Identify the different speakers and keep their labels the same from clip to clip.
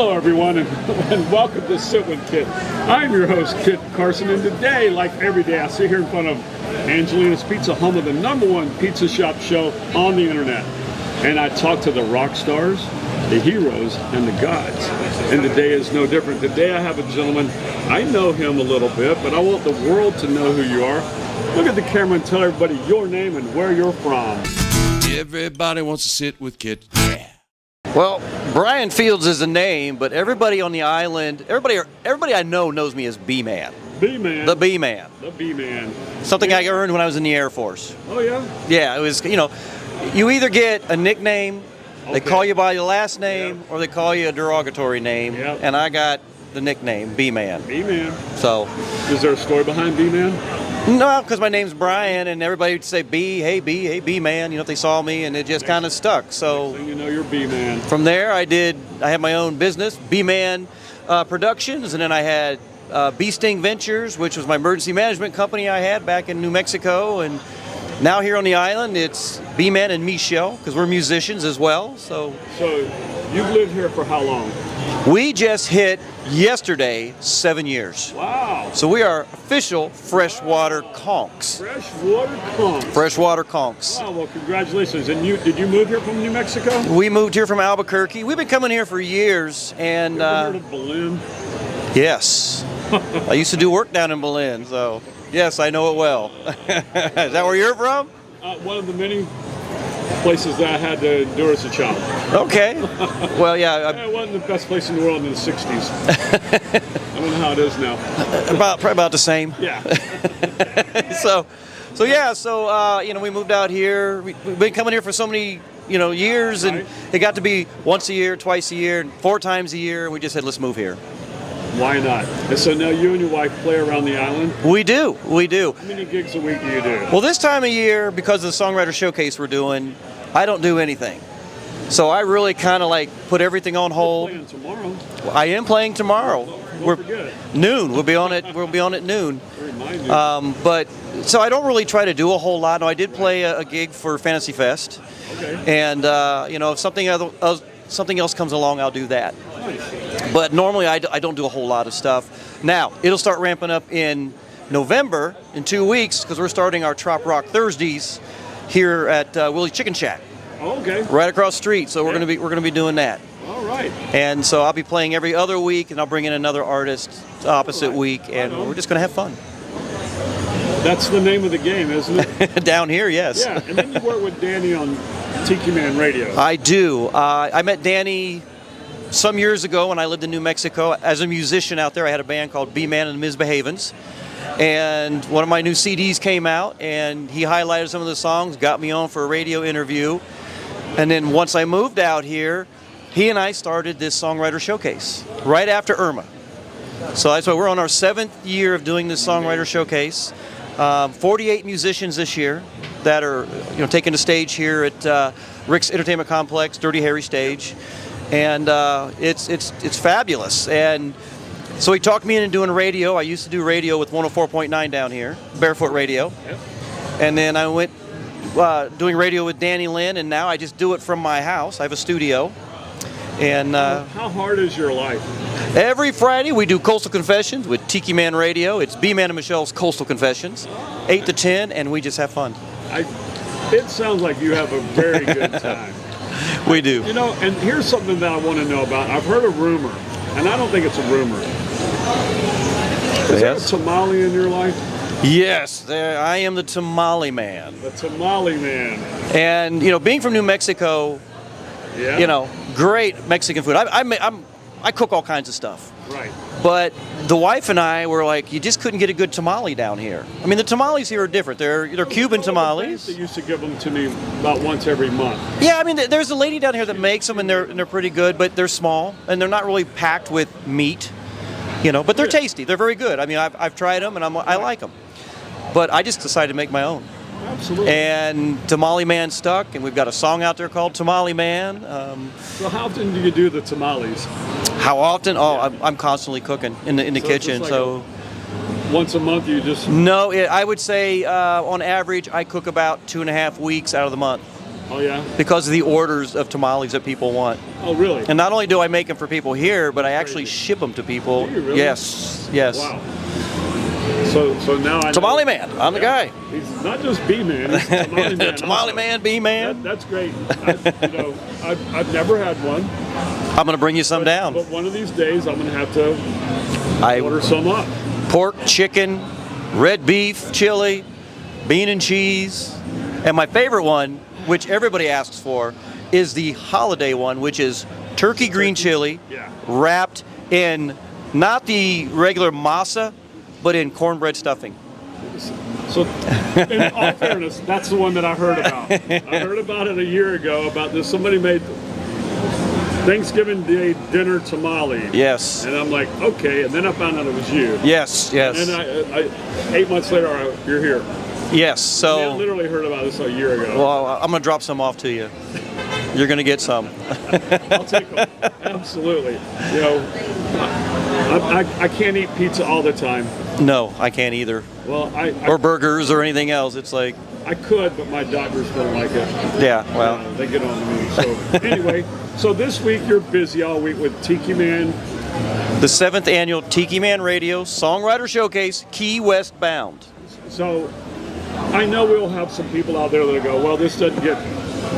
Speaker 1: Hello, everyone, and welcome to Sit with Kit. I'm your host, Kit Carson, and today, like every day, I sit here in front of Angelina's Pizza, home of the #1 pizza shop show on the internet. And I talk to the rock stars, the heroes, and the gods. And today is no different. Today I have a gentleman, I know him a little bit, but I want the world to know who you are. Look at the camera and tell everybody your name and where you're from.
Speaker 2: Everybody wants to sit with Kit. Yeah.
Speaker 3: Well, Brian Fields is a name, but everybody on the island, everybody I know knows me as B-Man.
Speaker 1: B-Man.
Speaker 3: The B-Man.
Speaker 1: The B-Man.
Speaker 3: Something I earned when I was in the Air Force.
Speaker 1: Oh, yeah?
Speaker 3: Yeah, it was, you either get a nickname, they call you by your last name, or they call you a derogatory name, and I got the nickname B-Man.
Speaker 1: B-Man.
Speaker 3: So.
Speaker 1: Is there a story behind B-Man?
Speaker 3: No, because my name's Brian, and everybody would say hey B-Man, if they saw me, and it just kind of stuck. So
Speaker 1: next thing you know, you're B-Man.
Speaker 3: From there, I had my own business, B-Man Productions, and then I had Bee Sting Ventures, which was my emergency management company I had back in New Mexico, and now here on the island, it's B-Man and Michelle, because we're musicians as well. So
Speaker 1: you've lived here for how long?
Speaker 3: We just hit yesterday 7 years.
Speaker 1: Wow.
Speaker 3: So we are official freshwater conchs.
Speaker 1: Freshwater conchs.
Speaker 3: Freshwater conchs.
Speaker 1: Wow, well, congratulations. And did you move here from New Mexico?
Speaker 3: We moved here from Albuquerque. We've been coming here for years. And
Speaker 1: you ever heard of Belen?
Speaker 3: Yes. I used to do work down in Belen, so yes, I know it well. Is that where you're from?
Speaker 1: One of the many places that I had to endure as a child.
Speaker 3: Okay. Well, yeah.
Speaker 1: It wasn't the best place in the world in the 60s. I don't know how it is now.
Speaker 3: Probably about the same.
Speaker 1: Yeah.
Speaker 3: We moved out here. We've been coming here for so many, years, and it got to be once a year, twice a year, 4 times a year, and we just said, let's move here.
Speaker 1: Why not? And so now you and your wife play around the island?
Speaker 3: We do.
Speaker 1: How many gigs a week do you do?
Speaker 3: Well, this time of year, because of the Songwriter Showcase we're doing, I don't do anything. So I really kind of put everything on hold.
Speaker 1: You're playing tomorrow.
Speaker 3: Well, I am playing tomorrow.
Speaker 1: Don't forget.
Speaker 3: Noon. We'll be on at noon.
Speaker 1: Remind you.
Speaker 3: But so I don't really try to do a whole lot. No, I did play a gig for Fantasy Fest.
Speaker 1: Okay.
Speaker 3: And if something else comes along, I'll do that.
Speaker 1: Nice.
Speaker 3: But normally I don't do a whole lot of stuff. Now, it'll start ramping up in November, in 2 weeks, because we're starting our Trop Rock Thursdays here at Willie's Chicken Shack.
Speaker 1: Oh, okay.
Speaker 3: Right across the street. So we're gonna be doing that.
Speaker 1: All right.
Speaker 3: And so I'll be playing every other week, and I'll bring in another artist the opposite week, and we're just gonna have fun.
Speaker 1: That's the name of the game, isn't it?
Speaker 3: Down here, yes.
Speaker 1: Yeah, and then you work with Danny on Tiki Man Radio.
Speaker 3: I do. I met Danny some years ago when I lived in New Mexico. As a musician out there, I had a band called B-Man and the Misbehavens. And one of my new CDs came out, and he highlighted some of the songs, got me on for a radio interview. And then once I moved out here, he and I started this Songwriter Showcase right after Irma. So that's why we're on our 7th year of doing this Songwriter Showcase. 48 musicians this year that are taking the stage here at Rick's Entertainment Complex, Dirty Harry Stage. And it's fabulous. And so he talked me into doing radio. I used to do radio with 104.9 down here, Barefoot Radio.
Speaker 1: Yep.
Speaker 3: And then I went doing radio with Danny Lynn, and now I just do it from my house. I have a studio. And
Speaker 1: how hard is your life?
Speaker 3: Every Friday we do Coastal Confessions with Tiki Man Radio. It's B-Man and Michelle's Coastal Confessions, 8 to 10, and we just have fun.
Speaker 1: It sounds like you have a very good time.
Speaker 3: We do.
Speaker 1: And here's something that I want to know about. I've heard a rumor, and I don't think it's a rumor. Is there a tamale in your life?
Speaker 3: Yes, I am the tamale man.
Speaker 1: The tamale man.
Speaker 3: And being from New Mexico, great Mexican food. I cook all kinds of stuff.
Speaker 1: Right.
Speaker 3: But the wife and I were like, you just couldn't get a good tamale down here. I mean, the tamales here are different. They're Cuban tamales.
Speaker 1: They used to give them to me about once every month.
Speaker 3: Yeah, I mean, there's a lady down here that makes them, and they're pretty good, but they're small, and they're not really packed with meat. But they're tasty. They're very good. I mean, I've tried them, and I like them. But I just decided to make my own.
Speaker 1: Absolutely.
Speaker 3: And Tamale Man stuck, and we've got a song out there called Tamale Man.
Speaker 1: So how often do you do the tamales?
Speaker 3: How often? Oh, I'm constantly cooking in the kitchen.
Speaker 1: Once a month you just...
Speaker 3: No, I would say on average I cook about 2.5 weeks out of the month.
Speaker 1: Oh yeah.
Speaker 3: because of the orders of tamales that people want.
Speaker 1: Oh really?
Speaker 3: And not only do I make them for people here, but I actually ship them to people.
Speaker 1: Do you really?
Speaker 3: Yes, yes.
Speaker 1: Wow. So now I know.
Speaker 3: Tamale Man, I'm the guy.
Speaker 1: He's not just B-Man, he's Tamale Man.
Speaker 3: Tamale
Speaker 1: also.
Speaker 3: Man, B-Man.
Speaker 1: That's great. I've never had one.
Speaker 3: I'm gonna bring you some down.
Speaker 1: But one of these days, I'm gonna have to order some up.
Speaker 3: Pork, chicken, red beef, chili, bean and cheese, and my favorite one, which everybody asks for, is the holiday one, which is turkey green chili,
Speaker 1: Yeah.
Speaker 3: wrapped in not the regular masa, but in cornbread stuffing.
Speaker 1: So, in all fairness, that's the one that I heard about. I heard about it a year ago, about this. Somebody made Thanksgiving Day dinner tamale.
Speaker 3: Yes.
Speaker 1: And I'm like, okay. And then I found out it was you.
Speaker 3: Yes, yes.
Speaker 1: And then 8 months later, you're here.
Speaker 3: Yes,
Speaker 1: I
Speaker 3: so,
Speaker 1: literally heard about this a year ago.
Speaker 3: well, I'm gonna drop some off to you. You're gonna get some.
Speaker 1: I'll take them. Absolutely. You know, I can't eat pizza all the time.
Speaker 3: No, I can't either.
Speaker 1: Well,
Speaker 3: Or burgers or anything else. It's like,
Speaker 1: I could, but my doctors don't like it.
Speaker 3: yeah, well.
Speaker 1: They get on to me. So anyway, so this week you're busy all week with Tiki Man.
Speaker 3: The 7th annual Tiki Man Radio Songwriter Showcase, Key West bound.
Speaker 1: So I know we'll have some people out there that go, well, this doesn't get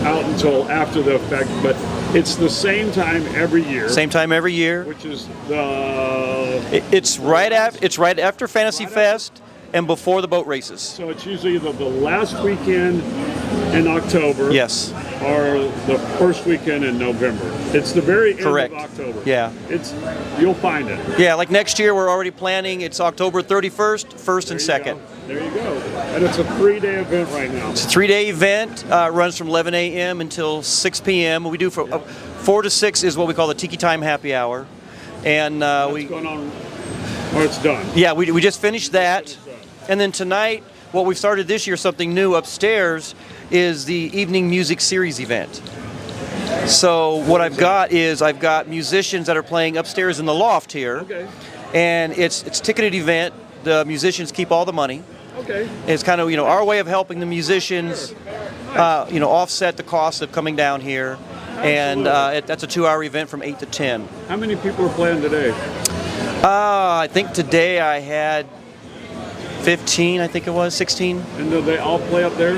Speaker 1: out until after the effect, but it's the same time every year.
Speaker 3: Same time every year.
Speaker 1: Which is the...
Speaker 3: It's right after Fantasy Fest and before the boat races.
Speaker 1: So it's usually the last weekend in October.
Speaker 3: Yes.
Speaker 1: Or the first weekend in November. It's the very end
Speaker 3: Correct.
Speaker 1: of October.
Speaker 3: Yeah.
Speaker 1: You'll find it.
Speaker 3: Yeah, like next year we're already planning. It's October 31st, 1st and 2nd.
Speaker 1: There you go. And it's a 3-day event right now.
Speaker 3: It's a 3-day event. Runs from 11 a.m. until 6 p.m. We do from 4 to 6 is what we call the Tiki Time Happy Hour. And
Speaker 1: What's going on? Or it's done.
Speaker 3: Yeah, we just finished that. And then tonight, what we've started this year, something new upstairs, is the evening music series event. So what I've got musicians that are playing upstairs in the loft here.
Speaker 1: Okay.
Speaker 3: And it's a ticketed event. The musicians keep all the money.
Speaker 1: Okay.
Speaker 3: It's kind of, our way of helping the musicians, offset the cost of coming down here. And that's a 2-hour event from 8 to 10.
Speaker 1: How many people are playing today?
Speaker 3: I think today I had 15, I think it was, 16.
Speaker 1: And do they all play up there?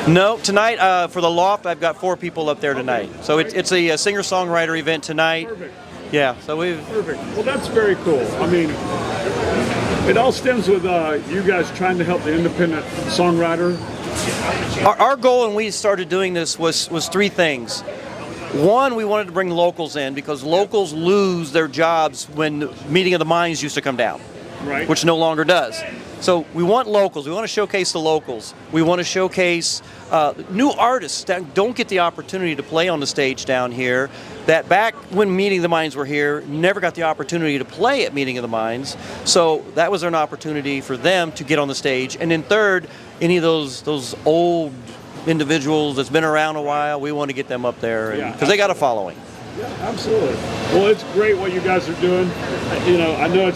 Speaker 3: No, tonight for the loft, I've got 4 people up there tonight.
Speaker 1: Okay.
Speaker 3: So it's a singer-songwriter event tonight.
Speaker 1: Perfect.
Speaker 3: Yeah, so we've...
Speaker 1: Perfect. Well, that's very cool. I mean, it all stems with you guys trying to help the independent songwriter.
Speaker 3: Our goal when we started doing this was 3 things. One, we wanted to bring locals in because locals lose their jobs when Meeting of the Minds used to come down,
Speaker 1: Right.
Speaker 3: which no longer does. So we want locals. We want to showcase the locals. We want to showcase new artists that don't get the opportunity to play on the stage down here, that back when Meeting of the Minds were here, never got the opportunity to play at Meeting of the Minds. So that was an opportunity for them to get on the stage. And then third, any of those old individuals that's been around a while, we want to get them up there because they got a following.
Speaker 1: Yeah, absolutely. Well, it's great what you guys are doing. I know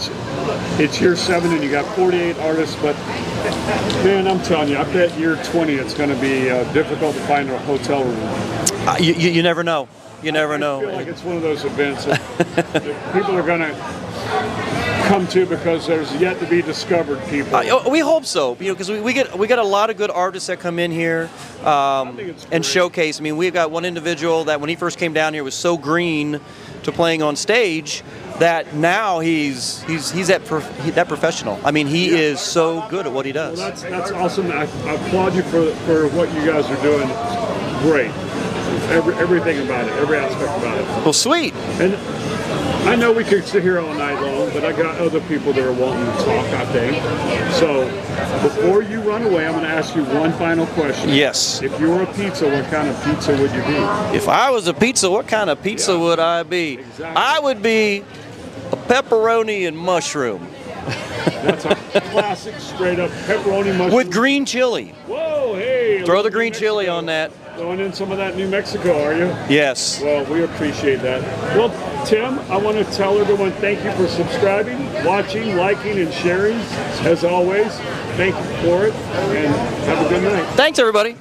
Speaker 1: it's year 7 and you got 48 artists, but man, I'm telling you, I bet year 20 it's going to be difficult to find a hotel room.
Speaker 3: You never know. You never know.
Speaker 1: I feel like it's one of those events that people are going to come to because there's yet to be discovered people.
Speaker 3: We hope so, because we get a lot of good artists that come in here and showcase. I mean, we've got one individual that when he first came down here was so green to playing on stage that now he's that professional. I mean, he is so good at what he does.
Speaker 1: Well, that's awesome. I applaud you for what you guys are doing. It's great. Everything about it, every aspect about it.
Speaker 3: Well, sweet.
Speaker 1: And I know we could sit here all night long, but I got other people that are wanting to talk, I think. So before you run away, I'm going to ask you one final question.
Speaker 3: Yes.
Speaker 1: If you were a pizza, what kind of pizza would you be?
Speaker 3: If I was a pizza, what kind of pizza would I be?
Speaker 1: Exactly.
Speaker 3: I would be a pepperoni and mushroom.
Speaker 1: That's a classic, straight up pepperoni mushroom.
Speaker 3: With green chili.
Speaker 1: Whoa, hey.
Speaker 3: Throw the green chili on that.
Speaker 1: Throwing in some of that New Mexico, are you?
Speaker 3: Yes.
Speaker 1: Well, we appreciate that. Well, Tim, I want to tell everyone thank you for subscribing, watching, liking, and sharing. As always, thank you for it, and have a good night.
Speaker 3: Thanks, everybody.